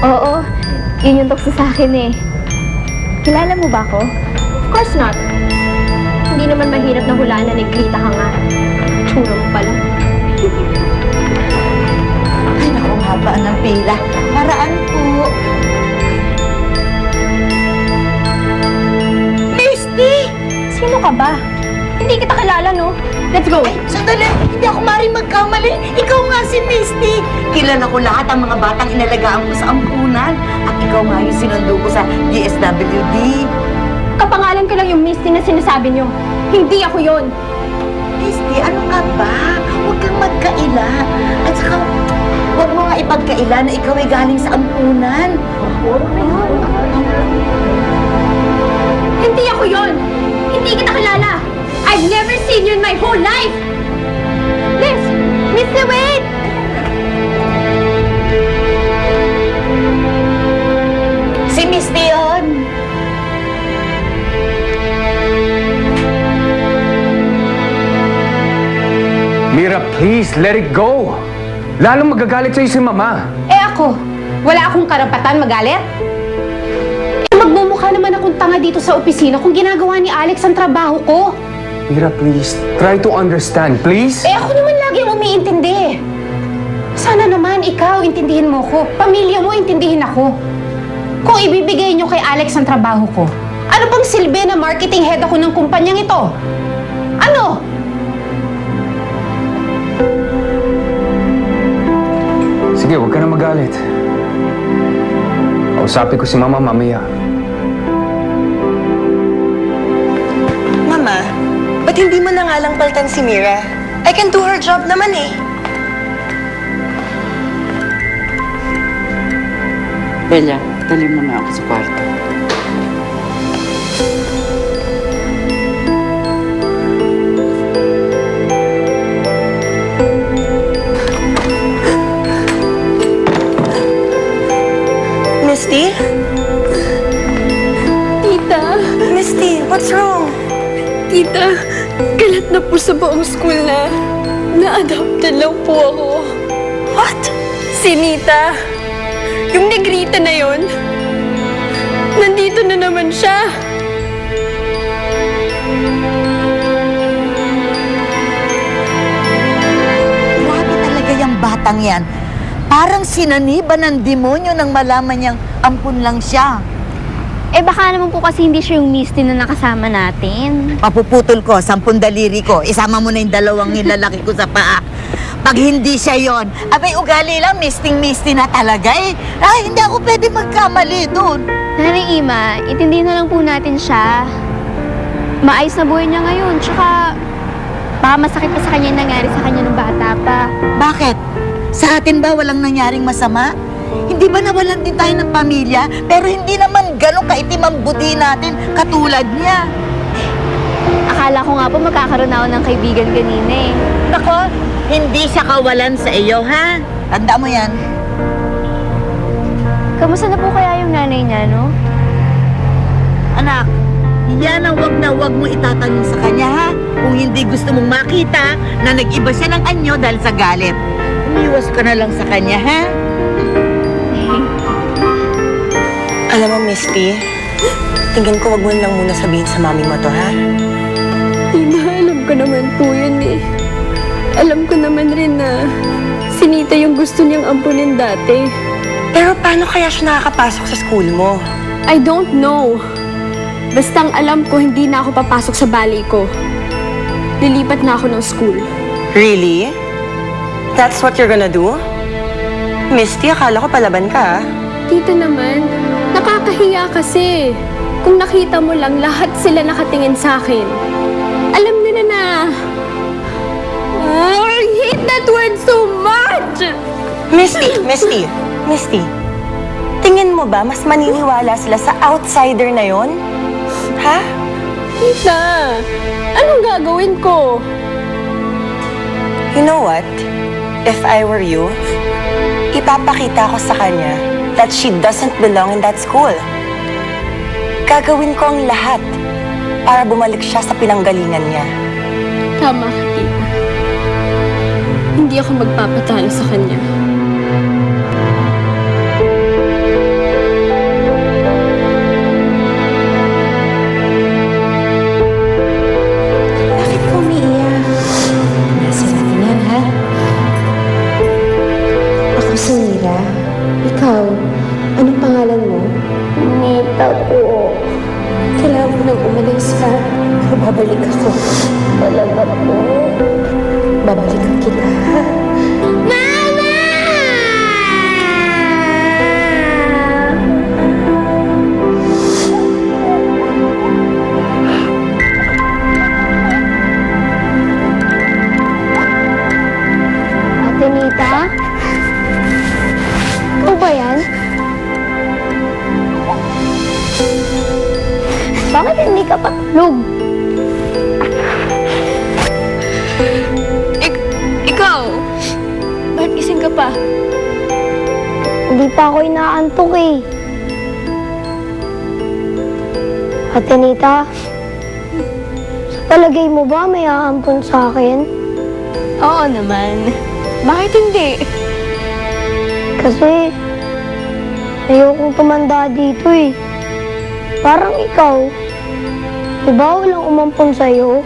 Oo, yun yung tukso sa akin eh. Kilala mo ba ako? Of course not. Hindi naman mahirap na hulaan na Negrita ka nga. Tsura mo pala. Ay, naku, haba ng pila. Paraan po. Misty! Sino ka ba? Hindi kita kilala, no? Let's go! Ay, sandali! Hindi ako maaaring magkamali. Ikaw nga si Misty. Kilala ko lahat ang mga batang inalagaan ko sa ampunan. At ikaw nga yung sinundo ko sa DSWD. Kapangalan ko lang yung Misty na sinasabi niyo. Hindi ako yon. Misty, ano ka ba? Huwag kang magkaila. At saka, huwag mo nga ipagkaila na ikaw ay galing sa ampunan. Hindi ako yon. Hindi kita kilala. I've never seen you in my whole life. Liz! Misty, wait! Si Misty yun. Mira, please, let it go. Lalong magagalit sa'yo si Mama. Eh ako, wala akong karapatan magalit? Eh magmumukha naman akong tanga dito sa opisina kung ginagawa ni Alex ang trabaho ko. Mira, please, try to understand, please. Eh ako naman lagi ang umiintindi. Sana naman ikaw, intindihin mo ko. Pamilya mo, intindihin ako. Kung ibibigay niyo kay Alex ang trabaho ko, ano pang silbi na marketing head ako ng kumpanyang ito? Ano? Sige, huwag ka na magalit. Kausapin ko si Mama mamaya. Mama, ba't hindi mo na nga lang paltan si Mira? I can do her job naman eh. Bella, dali mo na ako sa kwarto. Misty? Tita! Misty, what's wrong? Tita, kalat na po sa buong school na na-adopted lang po ako. What? Si Nita, yung Negrita na yon, nandito na naman siya. Grabe talaga yung batang yan. Parang sinaniban ng demonyo nang malaman niyang ampun lang siya. Eh baka naman po kasi hindi siya yung Misty na nakasama natin. Mapuputol ko, 10 daliri ko. Isama mo na yung 2 nilalaki ko sa paa. Pag hindi siya yon, abay ugali lang, misting-misty na talaga eh. Ay, hindi ako pwede magkamali doon. Nanay Ima, intindihin na lang po natin siya. Maayos na buhay niya ngayon, tsaka baka masakit pa sa kanya yung nangyari sa kanya nung bata pa. Bakit? Sa atin ba walang nangyaring masama? Hindi ba nawalan din tayo ng pamilya? Pero hindi naman ganun kaitim ang budi natin katulad niya. Akala ko nga po magkakaroon ako ng kaibigan kanina eh. Nako, hindi siya kawalan sa iyo, ha? Tanda mo yan. Kamusta na po kaya yung nanay niya, no? Anak, yan ang wag na wag mo itatanong sa kanya, ha? Kung hindi gusto mong makita na nag-iba siya ng anyo dahil sa galit. Umiwas ka na lang sa kanya, ha? Alam mo, Misty, tingin ko wag mo lang muna sabihin sa mami mo to, ha? Ima, alam ko naman po yun eh. Alam ko naman rin na si Nita yung gusto niyang ampunin dati. Pero paano kaya siya nakakapasok sa school mo? I don't know. Bastang alam ko hindi na ako papasok sa ballet ko. Lilipat na ako ng school. Really? That's what you're gonna do? Misty, akala ko palaban ka, ah. Tita naman, nakakahiya kasi. Kung nakita mo lang, lahat sila nakatingin sa akin. Alam nila na... Oh, I hate that word so much! Misty, tingin mo ba mas maniniwala sila sa outsider na yon? Ha? Tita, anong gagawin ko? You know what? If I were you, ipapakita ko sa kanya that she doesn't belong in that school. Gagawin ko ang lahat para bumalik siya sa pinanggalingan niya. Tama ka, tita. Hindi ako magpapatalo sa kanya. Mira, ikaw, anong pangalan mo? Nita po. Kailangan mo nang umalis ha. Babalik ako. Talaga po. Babalikan kita ha. Mama! Ate Nita? Ikaw ba yan? Bakit hindi ka patulog? Ikaw! Bakit gising ka pa? Hindi pa ako inaantok eh. Ate Nita, sa palagay mo ba may aampon sa akin? Oo naman. Bakit hindi? Kasi ayokong tumanda dito eh. Parang ikaw. Diba walang umampon sa'yo?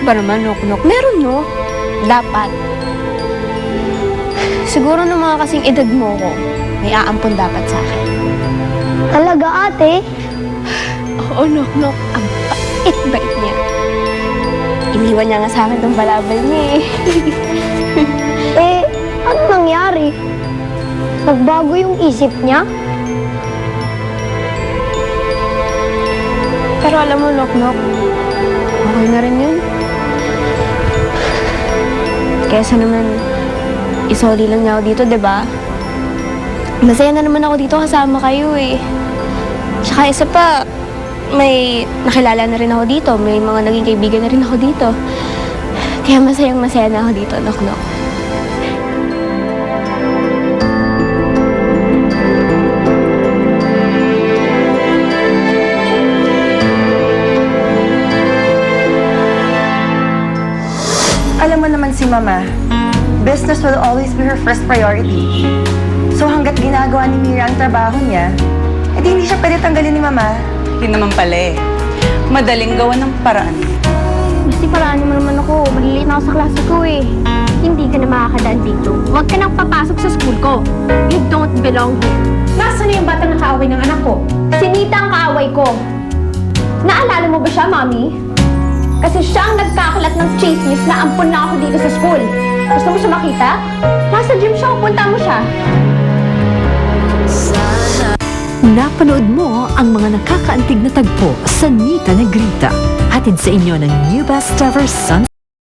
Ba naman, Nok-Nok? Meron, no? Dapat. Siguro nung mga kasing edad mo ko, may aampon dapat sa akin. Talaga ate? Oo, Nok-Nok. Ang bait-bait niya. Iniwan niya nga sa akin tong balabal niya eh. Eh, ano nangyari? Nagbago yung isip niya? Pero alam mo, Nok-Nok, okay na rin yun. Kesa naman, isoli lang niya ako dito, diba? Masaya na naman ako dito kasama kayo eh. Tsaka isa pa, may nakilala na rin ako dito. May mga naging kaibigan na rin ako dito. Kaya masayang-masaya na ako dito, Nok-Nok. Alam mo naman si Mama, business will always be her first priority. So hanggat ginagawa ni Mira ang trabaho niya, edi hindi siya pwede tanggalin ni Mama. Yun naman pala eh. Madaling gawa ng paraan. Basta paraan mo naman ako. Maliliit na ako sa klase ko eh. Hindi ka na makakadaan dito. Huwag ka nang papasok sa school ko. You don't belong here. Nasaan na yung batang nakaaway ng anak ko? Si Nita ang kaaway ko. Naalala mo ba siya, Mami? Kasi siya ang nagkakalat ng chismis na ampun na ako dito sa school. Gusto mo siya makita? Nasa gym siya, punta mo siya. Napanood mo ang mga nakakaantig na tagpo sa Nika Negrita. Hatid sa inyo ng New Best Ever Sun